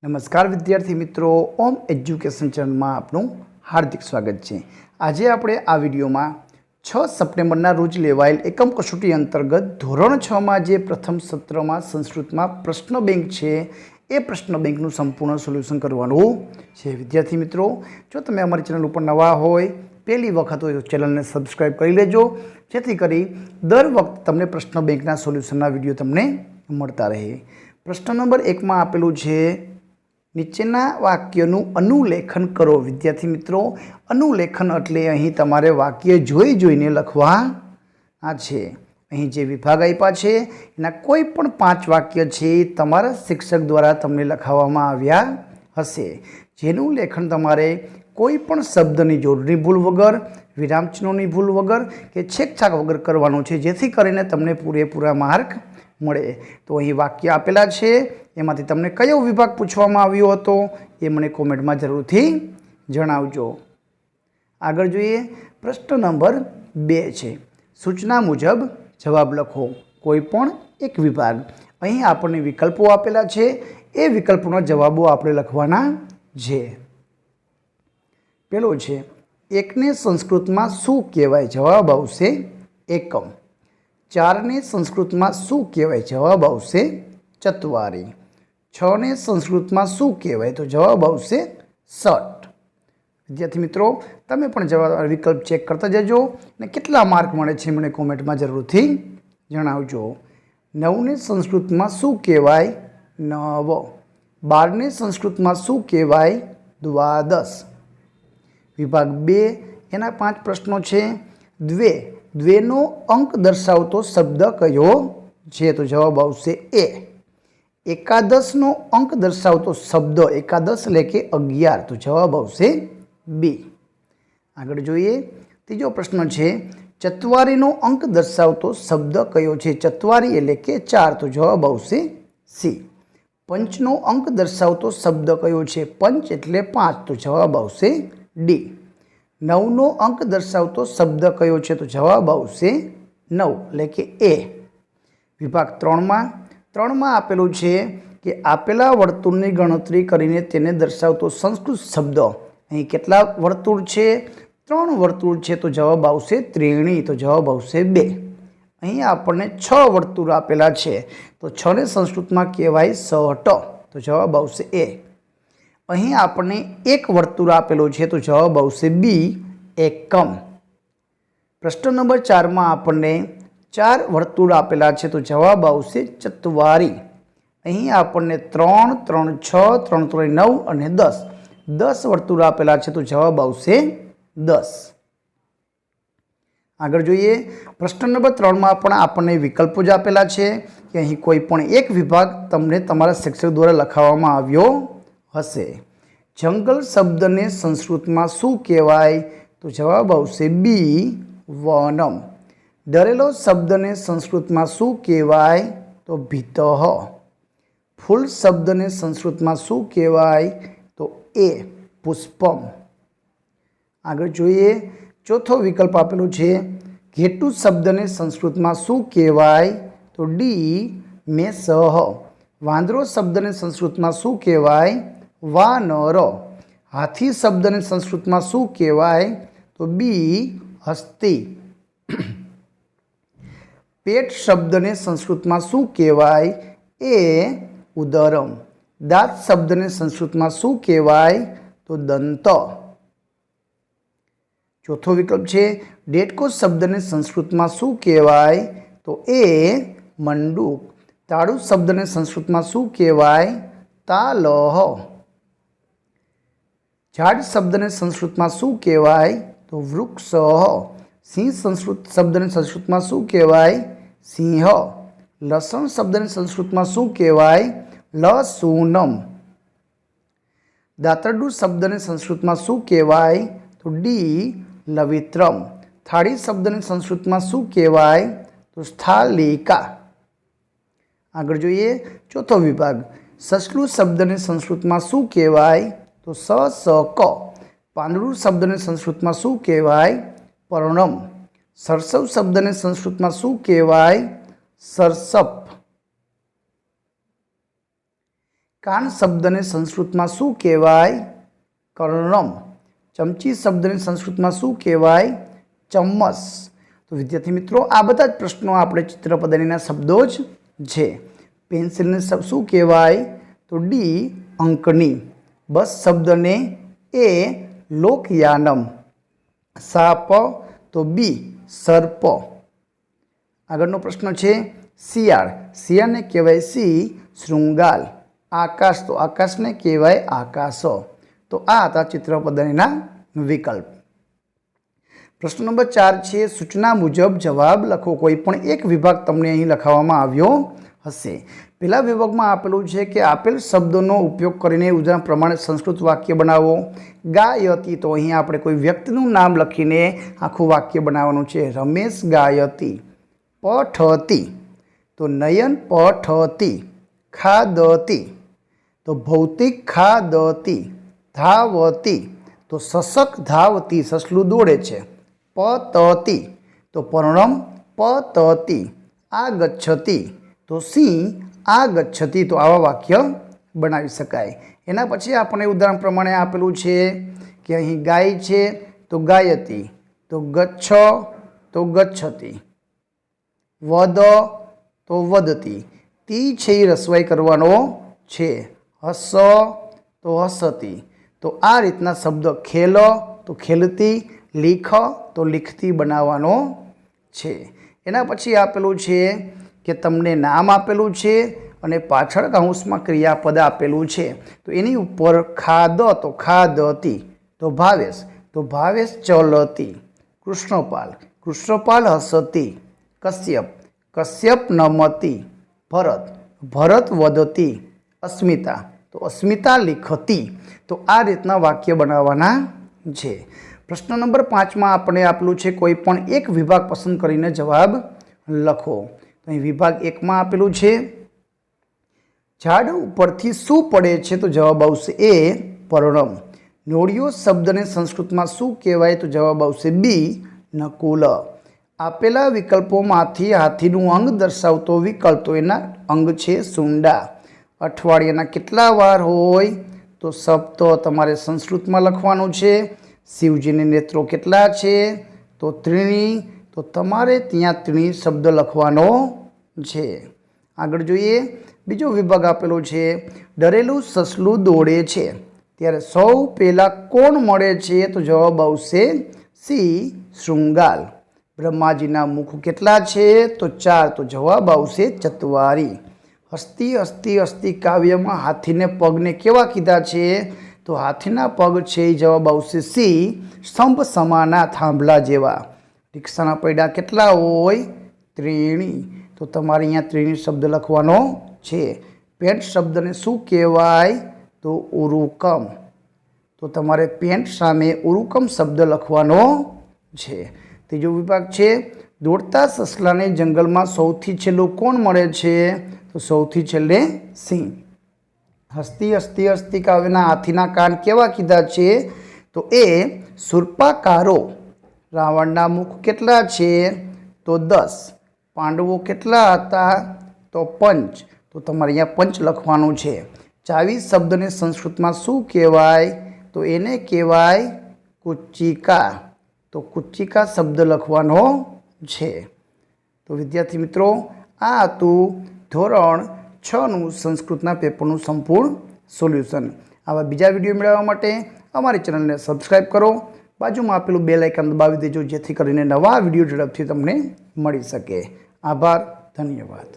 नमस्कार विद्यार्थी मित्रों, ओम एज्युकेशन चैनल में आपनु हार्दिक स्वागत है। आज आपणे आ विडियो में 6 सप्टेम्बर रोज लेवायेल एकम कसोटी अंतर्गत धोरण 6 में जे प्रथम सत्र में संस्कृत में प्रश्न बैंक है ए प्रश्न बैंकनु संपूर्ण सोल्यूशन करवानुं छे। विद्यार्थी मित्रों, जो तमे अमारी चेनल पर नवा होय, पहली वखत होय तो चेनल ने सब्सक्राइब कर लेजो, जेथी करी दर वक्त तमने प्रश्न बैंकना सोल्यूशनना विडियो तमने मळता रहे। प्रश्न नंबर 1 में आपेलू है, नीचेना वाक्यनु अनुलेखन करो। विद्यार्थी मित्रों, अनुलेखन एटले अहीं तमारे वाक्य जोई जोईने लखवा छे। अहीं जे विभाग आप्या छे एना कोई पण 5 वाक्य छे तमारा शिक्षक द्वारा तमने लखावामां आव्या हशे, जेनुं लेखन तमारे कोई पण शब्दनी जोडणी भूल वगर, विरामचिह्नोनी भूल वगर के छेकछाक वगर करवानुं छे, जेथी करीने तमने पूरेपूरा मार्क मळे। तो अहीं वाक्य आपेला छे, एमांथी तमने कयो विभाग पूछवामां आव्यो हतो ए मने कॉमेंट में जरूरथी जणावजो। आगळ जोईए, प्रश्न नंबर 2 छे, सूचना मुजब जवाब लखो। कोईपण एक विभाग, अहीं आपणे विकल्पो आपेला छे, ए विकल्पोना जवाबो आपणे लखवाना छे। पेलो छे, एकने संस्कृत में शुं कहेवाय? जवाब आवशे एकम। 4 ने संस्कृत में शुं कहेवाय? जवाब आवशे चतवारी। 6 ने संस्कृत में शुं कहेवाय? तो जवाब आवशे शट। विद्यार्थी मित्रों, तमे पण जवाब विकल्प चेक करता जजो ने केटला मार्क मळे छे मने कॉमेंट में जरूरथी जणावजो। 9 ने संस्कृत में शुं कहेवाय? नव। 12 ने संस्कृत में शुं कहेवाय? द्वादश। विभाग 2 एना 5 प्रश्नों छे। द्वे, द्वेनो अंक दर्शावतो शब्द कयो छे? तो जवाब आवशे ए। एकादश नो अंक दर्शावतो शब्द एकादश एटले के 11, तो जवाब आवशे बी। आगळ जोईए, तीजो प्रश्न छे, चतवारी नो अंक दर्शावतो शब्द कयो छे? चतवारी एटले के 4, तो जवाब आवशे सी। पंच नो अंक दर्शावतो शब्द कयो छे? पंच एटले 5, तो जवाब आवशे डी। 9 नो अंक दर्शावतो शब्द कयो छे? तो जवाब आवशे 9 एटले के ए। विभाग 3 में आपेलू छे कि आपेला वर्तुळनी गणतरी करीने तेने दर्शावतो संस्कृत शब्द। अहीं केटला वर्तुळ छे? 3 वर्तुळ छे, तो जवाब आवशे त्रीणी, तो जवाब आवशे 2। अहीं आपणे 6 वर्तुळ आपेला छे, तो 6 ने संस्कृत में कहेवाय सट, तो जवाब आवशे ए। अहीं आपणे 1 वर्तुळ आपेलो छे, तो जवाब आवशे बी, एकम। प्रश्न नंबर 4 में आपणे 4 वर्तुळ आपेला छे, तो जवाब आवशे चतवारी। अहीं आपणे 3, 3, 6, 3, 3, 9 अने 10 वर्तुळ आपेला छे, तो जवाब आवशे 10। आगळ जोईए, प्रश्न नंबर 3 में पण आपणे विकल्पो ज आपेला छे कि अहीं कोई पण एक विभाग तमने तमारा शिक्षक द्वारा लखावामां आव्यो हशे। जंगल शब्द ने संस्कृत में शुं कहेवाय? तो जवाब आवशे बी, वनम। डरेलो शब्द ने संस्कृत में शुं कहेवाय? तो भीतः। फूल शब्द ने संस्कृत में शुं कहेवाय? तो ए, पुष्पम। आगे जोईए, चौथो विकल्प आपेलो छे, घेटू शब्द ने संस्कृत में शुं कहेवाय? तो डी, मेषः। वांदरो शब्द ने संस्कृत में शुं कहेवाय? वानर। हाथी शब्द ने संस्कृत में शुं कहेवाय? तो बी, हस्ती। पेट शब्द ने संस्कृत में शुं कहेवाय? ए, उदरम। दांत शब्द ने संस्कृत में शुं कहेवाय? तो दंत। चौथो विकल्प छे, डेटको शब्द ने संस्कृत में शुं कहेवाय? तो ए, मंडूक। ताड़ू शब्द ने संस्कृत में शुं कहेवाय? तालह। झाड़ शब्द ने संस्कृत में शुं कहेवाय? तो वृक्षः। सिंह संस्कृत शब्द ने संस्कृत में शुं कहेवाय? सिंह। लसण शब्द ने संस्कृत में शुं कहेवाय? लसूनम। दातरडू शब्द ने संस्कृत में शुं कहेवाय? तो डी, लवित्रम। थाળી शब्द ने संस्कृत में शुं कहेवाय? तो स्थालिका। आगळ जोईए, चौथो विभाग, ससलू शब्द ने संस्कृत में शुं कहेवाय? तो सक। પાંદડું શબ્દને સંસ્કૃતમાં શું કહેવાય? પર્ણમ। સરસવ શબ્દને સંસ્કૃતમાં શું કહેવાય? સરસપ। કાન શબ્દને સંસ્કૃતમાં શું કહેવાય? કર્ણમ. ચમચી શબ્દને સંસ્કૃતમાં શું કહેવાય? ચમ્મચ. તો વિદ્યાર્થી મિત્રો, આ બધા જ પ્રશ્નો આપણે ચિત્રપદાનીના શબ્દો જ છે. પેન્સિલને શું કહેવાય? તો ડી અંકની. બસ શબ્દને એ લોકયાનમ. સાપ તો બી સર્પ. આગળનો પ્રશ્ન છે શિયાળ. શિયાળને કહેવાય સી શૃંગાલ. આકાશ તો આકાશને કહેવાય આકાશ. તો આ હતા ચિત્રપદાનીના વિકલ્પ. પ્રશ્ન નંબર 4 છે સૂચના મુજબ જવાબ લખો. કોઈ પણ એક વિભાગ તમને અહીં લખાવવામાં આવ્યો હશે. પહેલા વિભાગમાં આપેલું છે કે આપેલ શબ્દોનો ઉપયોગ કરીને ઉદાહરણ પ્રમાણે સંસ્કૃત વાક્ય બનાવો. ગાયતી તો અહીં આપણે કોઈ વ્યક્તિનું નામ લખીને આખું વાક્ય બનાવવાનું છે. રમેશ ગાયતી. પઠતી તો નયન પઠતી. ખાદતી તો ભૌતિક ખાદતી. ધાવતી તો સશક ધાવતી, સસલું દોડે છે. પતતી તો પરણમ પતતી. આગચ્છતી તો સિંહ આગચ્છતી. તો આવા વાક્ય બનાવી શકાય. એના પછી આપણે ઉદાહરણ પ્રમાણે આપેલું છે કે અહીં ગાય છે તો ગાયતી. તો ગચ્છ તો ગચ્છતી. વદ તો વદતી. તી છે એ રસવાઈ કરવાનો છે. હસ તો હસતી. તો આ રીતના શબ્દ ખેલ તો ખેલતી, લીખ તો લીખતી બનાવવાનો છે. એના પછી આપેલું છે કે તમને નામ આપેલું છે અને પાછળ કૌંસમાં ક્રિયાપદ આપેલું છે. તો એની ઉપર ખાદ તો ખાદતી. તો ભાવેશ તો ભાવેશ ચલતી. કૃષ્ણપાલ કૃષ્ણપાલ હસતી. કશ્યપ કશ્યપ નમતી. ભરત ભરત વદતી. અસ્મિતા તો અસ્મિતા લીખતી. તો આ રીતના વાક્ય બનાવવાના છે. પ્રશ્ન નંબર 5માં આપણે આપેલું છે કોઈ પણ એક વિભાગ પસંદ કરીને જવાબ લખો. તો અહીં વિભાગ 1માં આપેલું છે ઝાડ ઉપરથી શું પડે છે? તો જવાબ આવશે એ પરણમ. નોળિયો શબ્દને સંસ્કૃતમાં શું કહેવાય? તો જવાબ આવશે બી નકુલ. આપેલા વિકલ્પોમાંથી હાથીનું અંગ દર્શાવતો વિકલ્પ તો એના અંગ છે સુંડા. અઠવાડિયાના કેટલા વાર હોય? તો સપ્ત તમારે સંસ્કૃતમાં લખવાનું છે. શિવજીને નેત્રો કેટલા છે? તો ત્રિણી. તો તમારે ત્યાં ત્રિણી શબ્દ લખવાનો છે. આગળ જોઈએ, બીજો વિભાગ આપેલો છે ડરેલું સસલું દોડે છે ત્યારે સૌ પહેલાં કોણ મળે છે? તો જવાબ આવશે સી શૃંગાલ. બ્રહ્માજીના મુખ કેટલા છે? તો 4. તો જવાબ આવશે ચત્વારી. હસ્તી હસ્તી હસ્તી કાવ્યમાં હાથીને પગને કેવા કીધા છે? તો હાથીના પગ છે એ જવાબ આવશે સી સ્તંભ સમાના, થાંભલા જેવા. રિક્ષાના પૈડા કેટલા હોય? ત્રિણી. તો તમારે અહીંયા ત્રિણી શબ્દ લખવાનો છે. પેન્ટ શબ્દને શું કહેવાય? તો ઉરુકમ. તો તમારે પેન્ટ સામે ઉરુકમ શબ્દ લખવાનો છે. ત્રીજો વિભાગ છે દોડતા સસલાને જંગલમાં સૌથી છેલ્લું કોણ મળે છે? તો સૌથી છેલ્લે સિંહ. હસ્તી હસ્તી હસ્તી કાવ્યના હાથીના કાન કેવા કીધા છે? તો એ સુર્પાકારો. રાવણના મુખ કેટલા છે? તો 10. પાંડવો કેટલા હતા? તો 5. તો તમારે અહીંયા 5 લખવાનું છે. ચાવી શબ્દને સંસ્કૃતમાં શું કહેવાય? તો એને કહેવાય કુચ્ચિકા. તો કુચ્ચિકા શબ્દ લખવાનો છે. તો વિદ્યાર્થી મિત્રો, આ હતું ધોરણ 6નું સંસ્કૃતના પેપરનું સંપૂર્ણ સોલ્યુશન. આવા બીજા વિડીયો મેળવવા માટે અમારી ચેનલને સબસ્ક્રાઈબ કરો. બાજુમાં આપેલું બેલ આઇકન દબાવી દેજો જેથી કરીને નવા વિડીયો ઝડપથી તમને મળી શકે. આભાર. ધન્યવાદ.